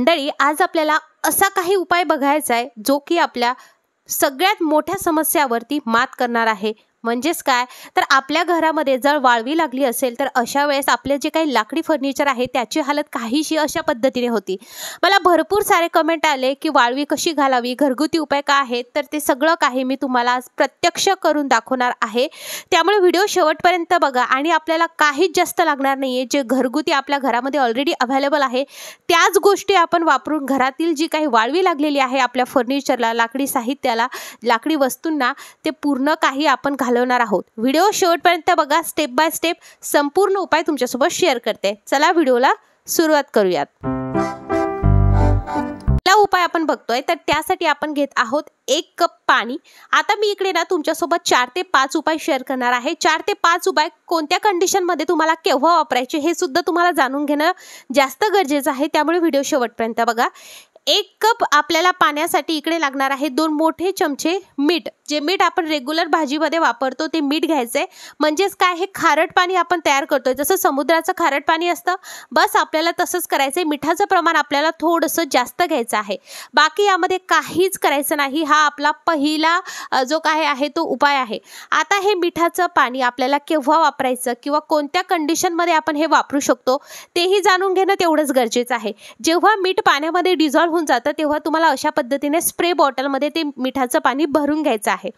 मंडळी, आज आपल्याला असा काही उपाय बघायचा आहे जो की आपल्या सगळ्यात मोठ्या समस्यावरती मात करणार आहे। म्हणजेच काय तर आपल्या घरामध्ये जर वाळवी लागली असेल तर अशा वेळेस आपले जे काही लाकडी फर्निचर आहे त्याची हालत काहीशी अशा पद्धतीने होती। मला भरपूर सारे कमेंट आले की वाळवी कशी घालावी, घरगुती उपाय काय आहेत, तर ते सगळं काही मी तुम्हाला आज प्रत्यक्ष करून दाखवणार आहे। त्यामुळे व्हिडिओ शेवटपर्यंत बघा आणि आपल्याला काहीच जास्त लागणार नाहीये, जे घरगुती आपल्या घरामध्ये ऑलरेडी अवेलेबल आहे त्याच गोष्टी आपण वापरून घरातील जी काही वाळवी लागलेली आहे आपल्या फर्निचरला, लाकडी साहित्याला, लाकडी वस्तूंना, ते पूर्ण काही आपण घालवणार आहोत। व्हिडिओ शेवटपर्यंत बघा, स्टेप बाय स्टेप संपूर्ण उपाय तुमच्यासोबत शेअर करते। चला व्हिडिओला सुरुवात करूयात। पहिला उपाय आपण बघतोय तर त्यासाठी आपण घेत आहोत 1 कप पाणी। आता मी इकडे ना तुमच्यासोबत 4 ते 5 उपाय शेअर करणार आहे। 4 ते 5 उपाय कोणत्या कंडिशन मध्ये तुम्हाला केव्हा वापरायचे हे सुद्धा तुम्हाला जाणून घेणं जास्त गरजेचं आहे, त्यामुळे व्हिडिओ शेवटपर्यंत बघा। 1 कप आपल्याला पाण्यासाठी इकडे लागणार आहे 2 मोठे चमचे मीठ। जे मीठ आपण रेग्युलर भाजीमध्ये वापरतो ते मीठ घ्यायचंय। म्हणजेच काय, हे खारट पाणी आपण तयार करतोय, जसं समुद्राचं खारट पाणी असतं बस आपल्याला तसंच करायचंय। मिठाचं प्रमाण आपल्याला थोडंसं जास्त घ्यायचं आहे, बाकी यामध्ये काहीच करायचं नाही। हा आपला पहिला जो काय आहे तो उपाय आहे। आता हे मिठाचं पाणी आपल्याला केव्हा वापरायचं किंवा कोणत्या कंडिशनमध्ये आपण हे वापरू शकतो तेही जाणून घेणं तेवढंच गरजेचं आहे। जेव्हा मीठ पाण्यामध्ये डिझॉल्व्ह होऊन जातं तेव्हा तुम्हाला अशा पद्धतीने स्प्रे बॉटलमध्ये ते मिठाचं पाणी भरून घ्यायचं आहे।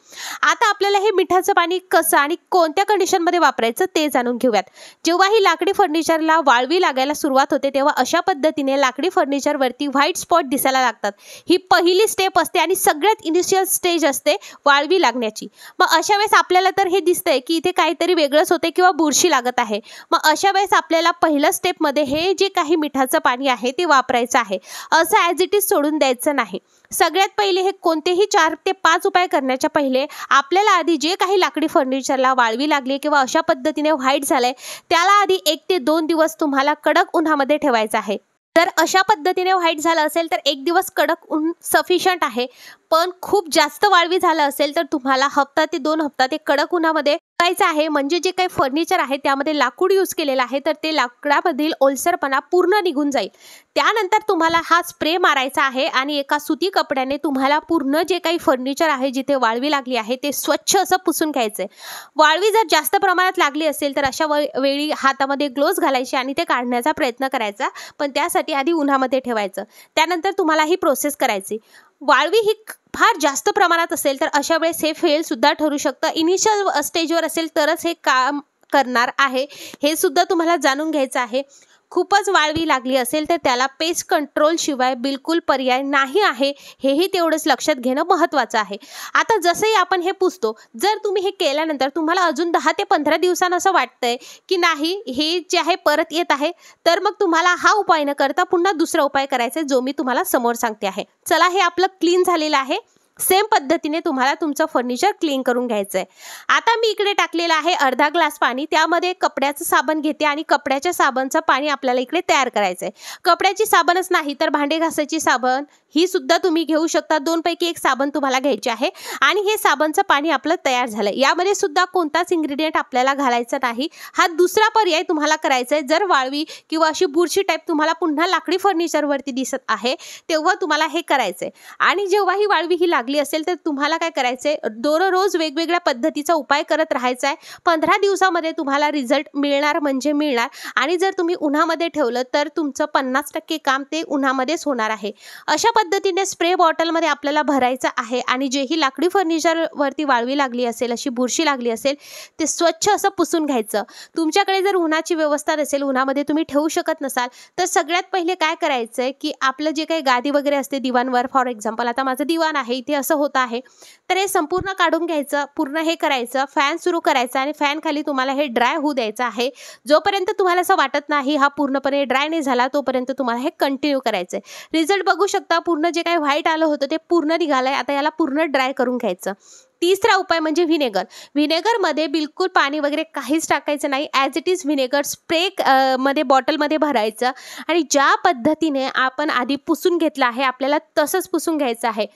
आता आपल्याला हे मिठाचं पाणी कसं आणि कोणत्या कंडिशनमध्ये वापरायचं ते जाणून घेऊयात। जेव्हा ही लाकडी फर्निचरला वाळवी लागायला सुरुवात होते तेव्हा अशा पद्धतीने लाकडी फर्निचरवरती व्हाईट स्पॉट दिसायला लागतात। ही पहिली स्टेप असते आणि सगळ्यात इनिशियल स्टेज असते वाळवी लागण्याची। मग अशा वेळेस आपल्याला तर हे दिसतंय की इथे काहीतरी वेगळंच होते किंवा बुरशी लागत आहे। मग अशा वेळेस आपल्याला पहिल्या स्टेपमध्ये हे जे काही मिठाचं पाणी आहे ते वापरायचं आहे, असं ॲज इट इज सोडून द्यायचं नाही। सगळ्यात पहिले हे कोणतेही 4 ते 5 उपाय करण्याच्या पहिले आपल्याला आधी जे काही लाकडी फर्निचरला वाळवी लागली किंवा अशा पद्धतीने व्हाईट झालंय त्याला आधी 1 ते 2 दिवस तुम्हाला कडक उन्हामध्ये ठेवायचं आहे। जर अशा पद्धतीने व्हाईट झालं असेल तर 1 दिवस कडक ऊन सफिशियंट आहे, पण खूप जास्त वाळवी झालं असेल तर तुम्हाला हप्ता ते 2 हप्ता ते कडक उन्हामध्ये ठेवायचं आहे। म्हणजे जे काही फर्निचर आहे त्यामध्ये लाकूड यूज केलेलं आहे तर ते लाकडामधील ओलसरपणा पूर्ण निघून जाईल। त्यानंतर तुम्हाला हा स्प्रे मारायचा आहे आणि एका सुती कपड्याने तुम्हाला पूर्ण जे काही फर्निचर आहे जिथे वाळवी लागली आहे ते स्वच्छ असं पुसून घ्यायचंय। वाळवी जर जास्त प्रमाणात लागली असेल तर अशा वेळी हातामध्ये ग्लोव्ज घालायचे आणि ते काढण्याचा प्रयत्न करायचा, पण त्यासाठी आधी उन्हामध्ये ठेवायचं। त्यानंतर तुम्हाला ही प्रोसेस करायची। वाळवी ही फार जास्त प्रमाणात असेल तर अशा वेळेस हे फेल सुद्धा ठरू शकतं। इनिशियल स्टेजवर असेल तरच हे काम करणार आहे, हे सुद्धा तुम्हाला जाणून घ्यायचं आहे। खूपच वाळवी लागली असेल तर त्याला पेस्ट कंट्रोल शिवाय बिलकुल पर्याय नाही आहे, हेही तेवढंच लक्षात घेणं महत्त्वाचं आहे। आता जसंही आपण हे पुसतो, जर तुम्ही हे केल्यानंतर तुम्हाला अजून 10 ते 15 दिवसांनी असं वाटतंय की नाही हे जे आहे परत येत आहे, तर मग तुम्हाला हा उपाय न करता पुन्हा दुसरा उपाय करायचा आहे जो मी तुम्हाला समोर सांगते आहे। चला, हे आपलं क्लीन झालेलं आहे। सेम पद्धतीने तुम्हाला तुमचं फर्निचर क्लीन करून घ्यायचं आहे। आता मी इकडे टाकलेलं आहे अर्धा ग्लास पाणी, त्यामध्ये कपड्याचं साबण घेते आणि कपड्याच्या साबणचं पाणी आपल्याला इकडे तयार करायचं आहे। कपड्याची साबणच नाही तर भांडे घासायची साबण ही सुद्धा तुम्ही घेऊ शकता। 2 पैकी 1 साबण तुम्हाला घ्यायचे आहे आणि हे साबणचं पाणी आपलं तयार झालं। यामध्ये सुद्धा कोणताच इन्ग्रेडियंट आपल्याला घालायचा नाही। हा दुसरा पर्याय तुम्हाला करायचा आहे। जर वाळवी किंवा अशी बुरशी टाईप तुम्हाला पुन्हा लाकडी फर्निचरवरती दिसत आहे तेव्हा तुम्हाला हे करायचं आहे। आणि जेव्हा ही वाळवी ही लागली असेल तर तुम्हाला काय करायचंय, दररोज वेगवेगळ्या पद्धतीचा उपाय करत राहायचा आहे। 15 दिवसामध्ये तुम्हाला रिझल्ट मिळणार म्हणजे मिळणार। आणि जर तुम्ही उन्हामध्ये ठेवलं तर तुमचं 50% काम ते उन्हामध्येच होणार आहे। अशा पद्धतीने स्प्रे बॉटलमध्ये आपल्याला भरायचं आहे आणि जेही लाकडी फर्निचरवरती वाळवी लागली असेल, अशी बुरशी लागली असेल, ते स्वच्छ असं पुसून घ्यायचं। तुमच्याकडे जर उन्हाची व्यवस्था नसेल, उन्हामध्ये तुम्ही ठेवू शकत नसाल, तर सगळ्यात पहिले काय करायचंय की आपलं जे काही गादी वगैरे असते दिवाणवर, फॉर एक्झाम्पल आता माझं दिवाण आहे इथे असं होत आहे, तर हे संपूर्ण काढून घ्यायचं, पूर्ण हे करायचं, फॅन सुरू करायचा आणि फॅन खाली तुम्हाला हे ड्राय होऊ द्यायचं आहे। जोपर्यंत तुम्हाला असं वाटत नाही हा पूर्णपणे ड्राय नाही झाला तोपर्यंत तुम्हाला हे कंटिन्यू करायचंय। रिझल्ट बघू शकता, पूर्ण जे काही व्हाईट आलं होतं ते पूर्ण निघालंय। आता याला पूर्ण ड्राय करून घ्यायचं। तिसरा उपाय म्हणजे व्हिनेगर। व्हिनेगरमध्ये बिलकुल पाणी वगैरे काहीच टाकायचं नाही, as it is vinegar spray मध्ये बॉटलमध्ये भरायचं आणि ज्या पद्धतीने आपण आधी पुसून घेतलं आहे आपल्याला तसंच पुसून घ्यायचं आहे।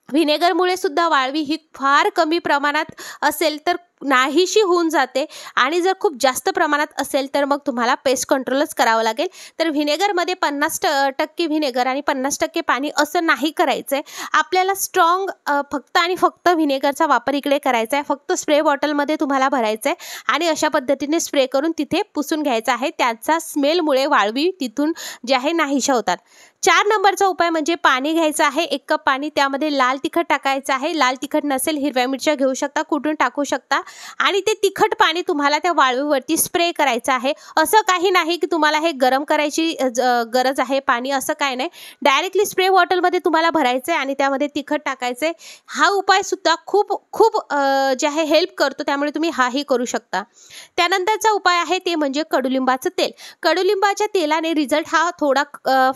व्हिनेगरमुळे सुद्धा वाळवी ही फार कमी प्रमाणात असेल तर नाहीशी होऊन जाते आणि जर खूप जास्त प्रमाणात असेल तर मग तुम्हाला पेस्ट कंट्रोलच करावं लागेल. तर व्हिनेगरमध्ये 50% व्हिनेगर आणि 50% पाणी असं नाही करायचं आहे. आपल्याला स्ट्रॉंग फक्त आणि फक्त व्हिनेगरचा वापर इकडे करायचा आहे. फक्त स्प्रे बॉटलमध्ये तुम्हाला भरायचं आहे आणि अशा पद्धतीने स्प्रे करून तिथे पुसून घ्यायचं आहे. त्याचा स्मेलमुळे वाळवी तिथून जे आहे नाहीशा होतात. 4 नंबरचा उपाय म्हणजे पाणी घ्यायचं आहे. 1 कप पाणी, त्यामध्ये लाल तिखट टाकायचं आहे. लाल तिखट नसेल हिरव्या मिरच्या घेऊ शकता, कुटून टाकू शकता आणि ते तिखट पाणी तुम्हाला त्या वाळवीवरती स्प्रे करायचं आहे. असं काही नाही की तुम्हाला हे गरम करायची गरज आहे पाणी, असं काही नाही. डायरेक्टली स्प्रे बॉटलमध्ये तुम्हाला भरायचं आहे आणि त्यामध्ये तिखट टाकायचं आहे. हा उपाय सुद्धा खूप खूप जे आहे हेल्प करतो, त्यामुळे तुम्ही हाही करू शकता. त्यानंतरचा उपाय आहे ते म्हणजे कडुलिंबाचं तेल. कडुलिंबाच्या तेलाने रिझल्ट हा थोडा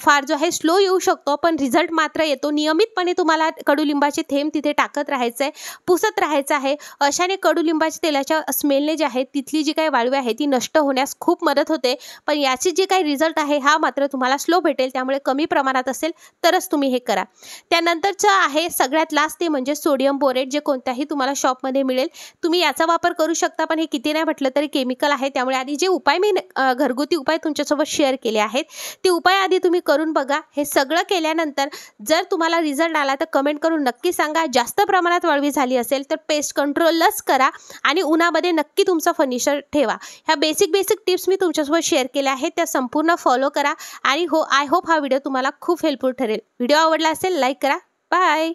फार जो आहे स्लो येऊ शकतो, पण रिझल्ट मात्र येतो. नियमितपणे तुम्हाला कडुलिंबाचे थेंब तिथे टाकत राहायचं आहे, पुसत राहायचं आहे. अशाने कडुलिंबाच्या तेलाच्या स्मेलने जे आहे तिथली जी काही वाळवी आहे ती नष्ट होण्यास खूप मदत होते. पण याची जी काही रिझल्ट आहे हा मात्र तुम्हाला स्लो भेटेल, त्यामुळे कमी प्रमाणात असेल तरच तुम्ही हे करा. त्यानंतरचं आहे सगळ्यात लास्ट ते म्हणजे सोडियम बोरेट, जे कोणत्याही तुम्हाला शॉपमध्ये मिळेल. तुम्ही याचा वापर करू शकता, पण हे किती नाही म्हटलं तरी केमिकल आहे. त्यामुळे आधी जे उपाय मी घरगुती उपाय तुमच्यासोबत शेअर केले आहेत ते उपाय आधी तुम्ही करून बघा. हे सगळं केल्यानंतर जर तुम्हाला रिझल्ट आला तर कमेंट करून नक्की सांगा. जास्त प्रमाणात वाळवी झाली असेल तर पेस्ट कंट्रोलच करा आणि उन्हामध्ये नक्की तुमचा फर्निचर ठेवा. ह्या बेसिक टिप्स मी तुमच्यासोबत शेअर केल्या आहेत, त्या संपूर्ण फॉलो करा आणि आय होप हा व्हिडिओ तुम्हाला खूप हेल्पफुल ठरेल. व्हिडिओ आवडला असेल लाईक करा. बाय.